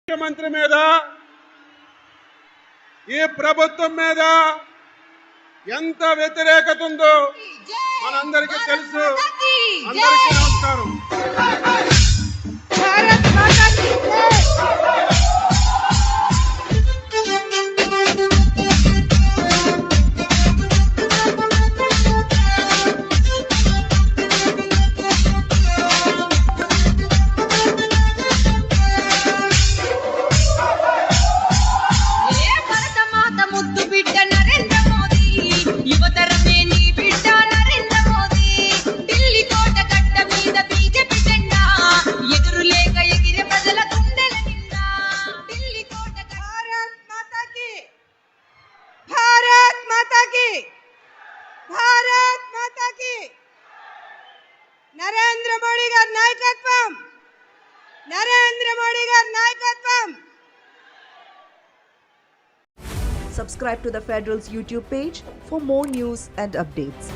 ముఖ్యమంత్రి మీద ఈ ప్రభుత్వం మీద ఎంత వ్యతిరేకత ఉందో మనందరికీ తెలుసు. అందరికీ నమస్కారం. నరేంద్ర మోడీ గారి నాయకత్వం, నరేంద్ర మోడీ గారి నాయకత్వం. Subscribe to the Federal's YouTube page for more news and updates.